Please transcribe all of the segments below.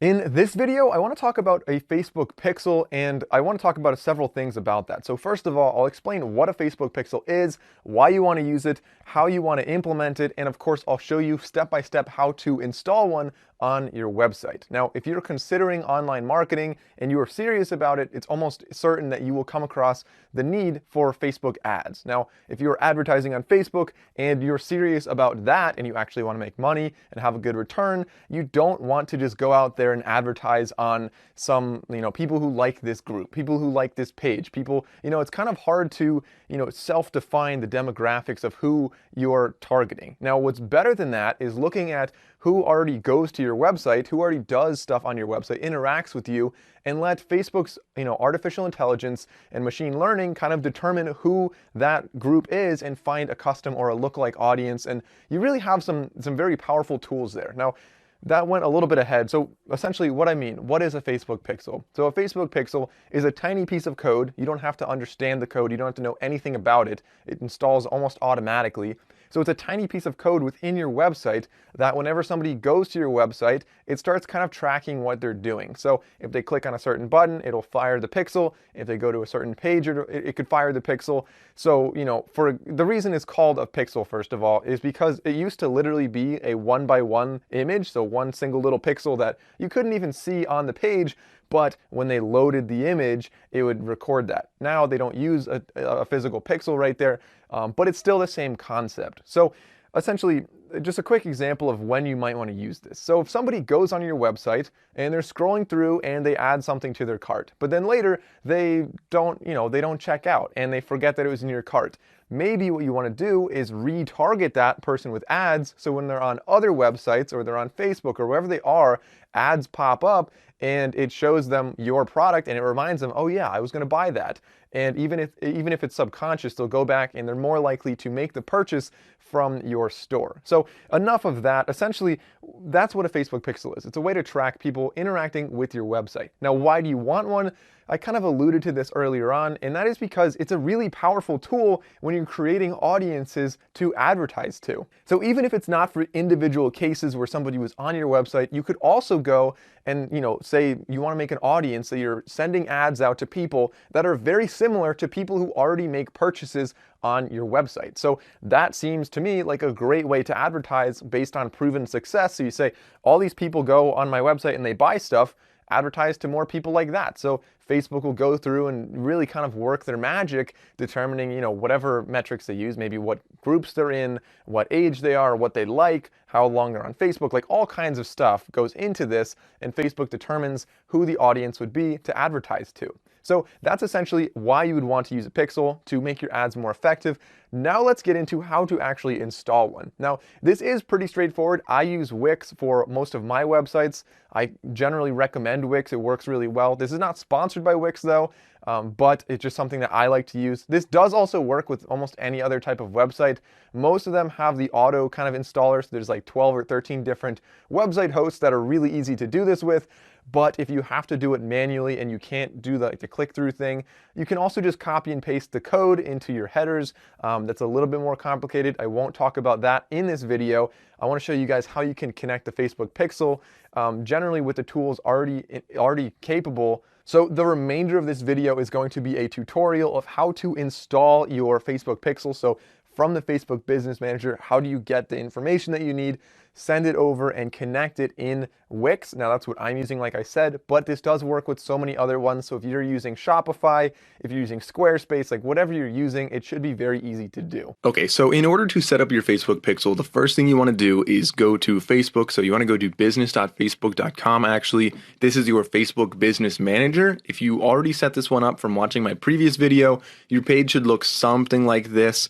In this video, I want to talk about a Facebook pixel, and I want to talk about several things about that. So first of all, I'll explain what a Facebook pixel is, why you want to use it, how you want to implement it, and of course, I'll show you step by step how to install one on your website. Now, if you're considering online marketing and you are serious about it, it's almost certain that you will come across the need for Facebook ads. Now, if you're advertising on Facebook and you're serious about that and you actually want to make money and have a good return, you don't want to just go out there and advertise on some, people who like this group, people who like this page, people, it's kind of hard to, self-define the demographics of who you're targeting. Now, what's better than that is looking at who already goes to your website, who already does stuff on your website, interacts with you, and let Facebook's, artificial intelligence and machine learning kind of determine who that group is and find a custom or a lookalike audience. And you really have some very powerful tools there. Now, that went a little bit ahead. So essentially what I mean, what is a Facebook pixel? So a Facebook pixel is a tiny piece of code. You don't have to understand the code. You don't have to know anything about it. It installs almost automatically. So it's a tiny piece of code within your website that whenever somebody goes to your website, it starts kind of tracking what they're doing. So if they click on a certain button, it'll fire the pixel. If they go to a certain page, it could fire the pixel. So, for the reason it's called a pixel, first of all, is because it used to literally be a 1-by-1 image. So one single little pixel that you couldn't even see on the page, but when they loaded the image, it would record that. Now they don't use a physical pixel right there, but it's still the same concept. So essentially, just a quick example of when you might want to use this. So if somebody goes on your website and they're scrolling through and they add something to their cart, but then later they don't check out and they forget that it was in your cart. Maybe what you want to do is retarget that person with ads, so when they're on other websites or they're on Facebook or wherever they are, ads pop up and it shows them your product and it reminds them, oh yeah, I was going to buy that. And even if it's subconscious, they'll go back and they're more likely to make the purchase from your store. So enough of that. Essentially, that's what a Facebook pixel is. It's a way to track people interacting with your website. Now, why do you want one? I kind of alluded to this earlier on, and that is because it's a really powerful tool when you're creating audiences to advertise to. So even if it's not for individual cases where somebody was on your website, you could also go and, say you want to make an audience that you're sending ads out to people that are very similar to people who already make purchases on your website. So that seems to me like a great way to advertise based on proven success. So you say, all these people go on my website and they buy stuff, advertise to more people like that. So Facebook will go through and really kind of work their magic, determining, whatever metrics they use, maybe what groups they're in, what age they are, what they like, how long they're on Facebook, like all kinds of stuff goes into this, and Facebook determines who the audience would be to advertise to. So that's essentially why you would want to use a pixel to make your ads more effective. Now let's get into how to actually install one. Now, this is pretty straightforward. I use Wix for most of my websites. I generally recommend Wix. It works really well. This is not sponsored by Wix though, but it's just something that I like to use. This does also work with almost any other type of website. Most of them have the auto kind of installers. There's like 12 or 13 different website hosts that are really easy to do this with. But if you have to do it manually and you can't do the click-through thing, you can also just copy and paste the code into your headers. That's a little bit more complicated. I won't talk about that in this video. I want to show you guys how you can connect the Facebook pixel, generally with the tools already capable. So the remainder of this video is going to be a tutorial of how to install your Facebook pixel. So from the Facebook Business Manager, how do you get the information that you need, send it over and connect it in Wix. Now that's what I'm using, like I said, but this does work with so many other ones. So if you're using Shopify, if you're using Squarespace, like whatever you're using, it should be very easy to do. Okay, so in order to set up your Facebook pixel, the first thing you want to do is go to Facebook. So you want to go to business.facebook.com. Actually, this is your Facebook Business Manager. If you already set this one up from watching my previous video, your page should look something like this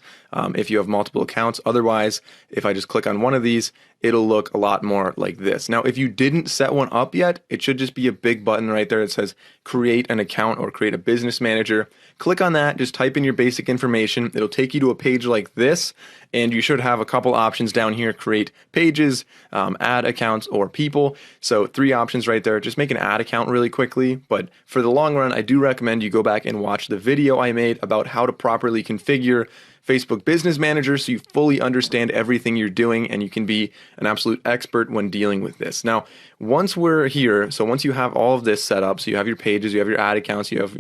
if you have multiple accounts. Otherwise, if I just click on one of these, it'll look a lot more like this. Now, if you didn't set one up yet, it should just be a big button right there that says create an account or create a business manager. Click on that, just type in your basic information. It'll take you to a page like this, and you should have a couple options down here: create pages, add accounts, or people. So 3 options right there. Just make an ad account really quickly. But for the long run, I do recommend you go back and watch the video I made about how to properly configure Facebook Business Manager so you fully understand everything you're doing and you can be an absolute expert when dealing with this. Now, once we're here, so once you have all of this set up, so you have your pages, you have your ad accounts, you have,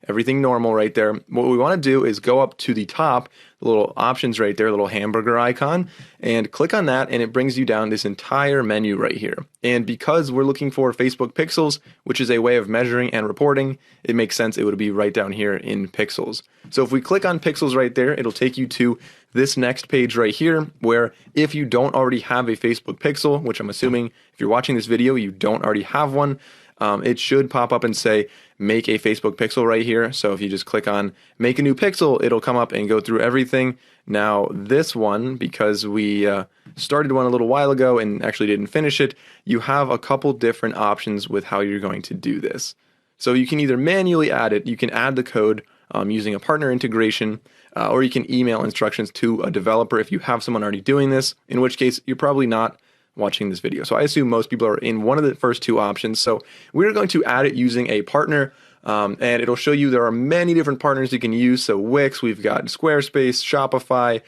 everything normal right there, what we want to do is go up to the top, the little options right there, little hamburger icon, and click on that, and it brings you down this entire menu right here. And because we're looking for Facebook pixels, which is a way of measuring and reporting, it makes sense it would be right down here in pixels. So if we click on pixels right there, it'll take you to this next page right here, where if you don't already have a Facebook pixel, which I'm assuming if you're watching this video, you don't already have one, it should pop up and say, make a Facebook pixel right here. So if you just click on make a new pixel, it'll come up and go through everything. Now this one, because we started one a little while ago and actually didn't finish it, you have a couple different options with how you're going to do this. So you can either manually add it, you can add the code using a partner integration, or you can email instructions to a developer if you have someone already doing this, in which case you're probably not watching this video. So I assume most people are in one of the first two options. So we're going to add it using a partner, and it'll show you there are many different partners you can use. So Wix, we've got Squarespace, Shopify,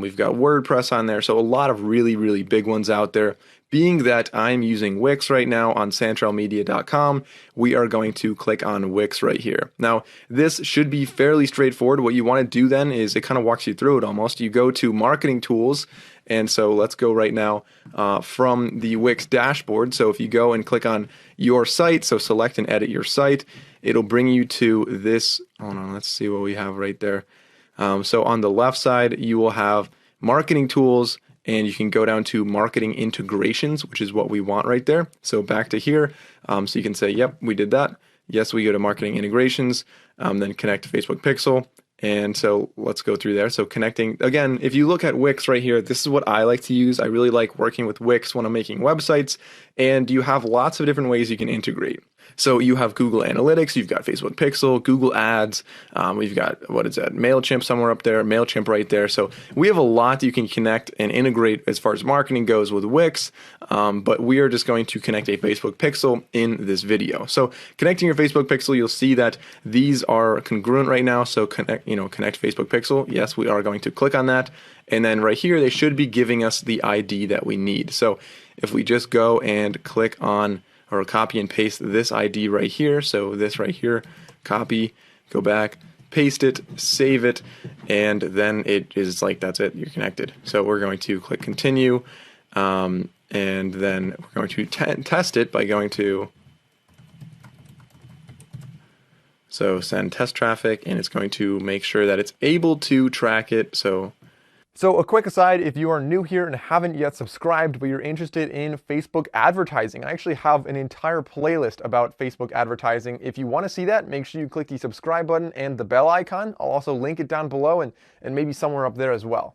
we've got WordPress on there. So a lot of really, really big ones out there. Being that I'm using Wix right now on santralmedia.com, we are going to click on Wix right here. Now, this should be fairly straightforward. What you want to do then is it kind of walks you through it almost. You go to marketing tools, and so let's go right now from the Wix dashboard. So if you go and click on your site, so select and edit your site, it'll bring you to this. Hold on, let's see what we have right there. So on the left side, you will have marketing tools, and you can go down to marketing integrations, which is what we want right there. So back to here, so you can say, yep, we did that. Yes, we go to marketing integrations, then connect to Facebook Pixel. And so let's go through there. So connecting, again, if you look at Wix right here, this is what I like to use. I really like working with Wix when I'm making websites, and you have lots of different ways you can integrate. So you have Google Analytics, you've got Facebook Pixel, Google Ads, we've got, what is that, MailChimp somewhere up there, MailChimp right there. So we have a lot you can connect and integrate as far as marketing goes with Wix, but we are just going to connect a Facebook Pixel in this video. So connecting your Facebook Pixel, you'll see that these are congruent right now. So connect Facebook Pixel. Yes, we are going to click on that. And then right here, they should be giving us the ID that we need. So if we just go and click on or copy and paste this ID right here. So this right here, copy, go back, paste it, save it, and then it is like, that's it, you're connected. So we're going to click continue, and then we're going to test it by going to, so send test traffic, and it's going to make sure that it's able to track it. So a quick aside, if you are new here and haven't yet subscribed, but you're interested in Facebook advertising, I actually have an entire playlist about Facebook advertising. If you want to see that, make sure you click the subscribe button and the bell icon. I'll also link it down below and maybe somewhere up there as well.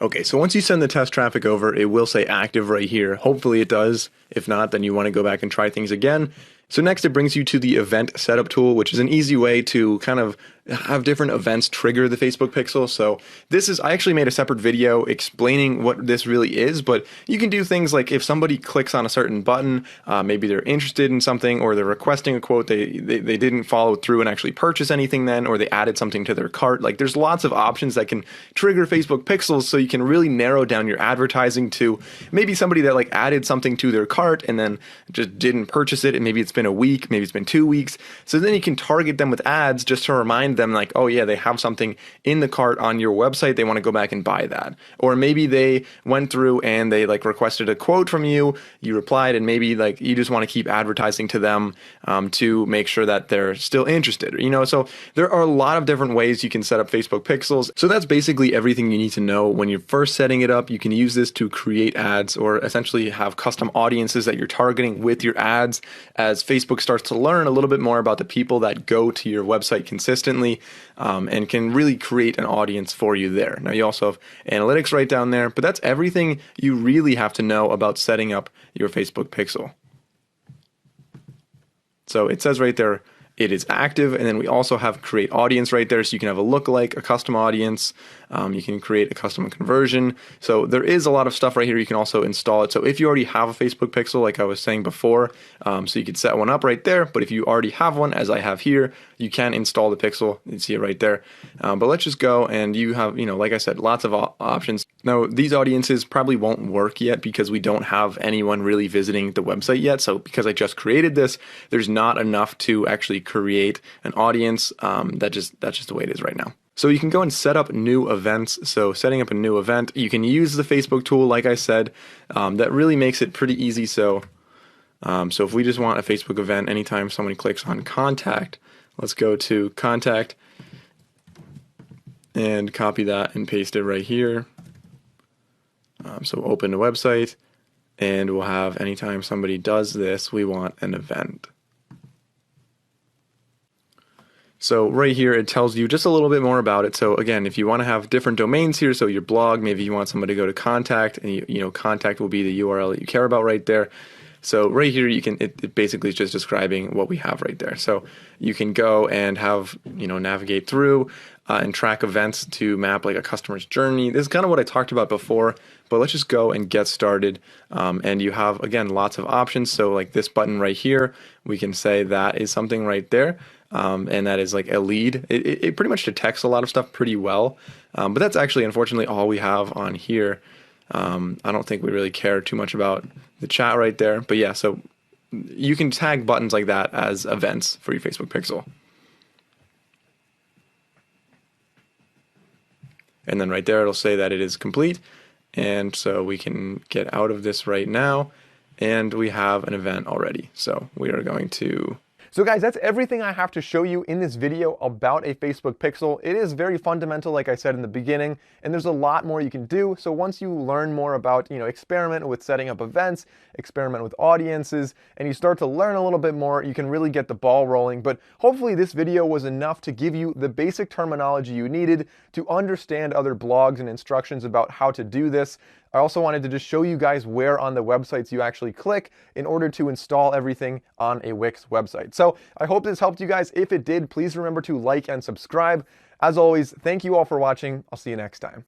Okay, so once you send the test traffic over, it will say active right here. Hopefully it does. If not, then you want to go back and try things again. So next it brings you to the event setup tool, which is an easy way to kind of have different events trigger the Facebook pixel. So this is, I actually made a separate video explaining what this really is, but you can do things like if somebody clicks on a certain button, maybe they're interested in something or they're requesting a quote, they didn't follow through and actually purchase anything then, or they added something to their cart. Like there's lots of options that can trigger Facebook pixels, so you can really narrow down your advertising to maybe somebody that like added something to their cart and then just didn't purchase it, and maybe it's been a week, maybe it's been 2 weeks. So then you can target them with ads just to remind them like, oh yeah, they have something in the cart on your website, they want to go back and buy that. Or maybe they went through and they like requested a quote from you, you replied, and maybe like you just want to keep advertising to them to make sure that they're still interested. So there are a lot of different ways you can set up Facebook pixels. So that's basically everything you need to know when you're first setting it up. You can use this to create ads or essentially have custom audiences that you're targeting with your ads as Facebook starts to learn a little bit more about the people that go to your website consistently, and can really create an audience for you there. Now you also have analytics right down there, but that's everything you really have to know about setting up your Facebook pixel. So it says right there, it is active. And then we also have create audience right there. So you can have a lookalike, a custom audience. You can create a custom conversion. So there is a lot of stuff right here. You can also install it. So if you already have a Facebook pixel, like I was saying before, so you could set one up right there. But if you already have one, as I have here, you can install the pixel. You can see it right there. But let's just go, and you have, like I said, lots of options. Now, these audiences probably won't work yet because we don't have anyone really visiting the website yet. So because I just created this, there's not enough to actually create an audience. That's just the way it is right now. So you can go and set up new events. So setting up a new event, you can use the Facebook tool, like I said. That really makes it pretty easy. So if we just want a Facebook event, anytime someone clicks on contact, let's go to contact and copy that and paste it right here. So open the website, and we'll have anytime somebody does this, we want an event. So right here, it tells you just a little bit more about it. So again, if you want to have different domains here, so your blog, maybe you want somebody to go to contact, and contact will be the URL that you care about right there. So right here, it basically is just describing what we have right there. So you can go and have, navigate through and track events to map like a customer's journey. This is kind of what I talked about before, but let's just go and get started. And you have, again, lots of options. So like this button right here, we can say that is something right there. And that is like a lead. It pretty much detects a lot of stuff pretty well. But that's actually, unfortunately, all we have on here. I don't think we really care too much about the chat right there. But yeah, so you can tag buttons like that as events for your Facebook pixel. And then right there, it'll say that it is complete. And so we can get out of this right now. And we have an event already. So we are going to... So guys, that's everything I have to show you in this video about a Facebook pixel. It is very fundamental, like I said in the beginning, and there's a lot more you can do. So once you learn more about, experiment with setting up events, experiment with audiences, and you start to learn a little bit more, you can really get the ball rolling. But hopefully this video was enough to give you the basic terminology you needed to understand other blogs and instructions about how to do this. I also wanted to just show you guys where on the websites you actually click in order to install everything on a Wix website. So I hope this helped you guys. If it did, please remember to like and subscribe. As always, thank you all for watching. I'll see you next time.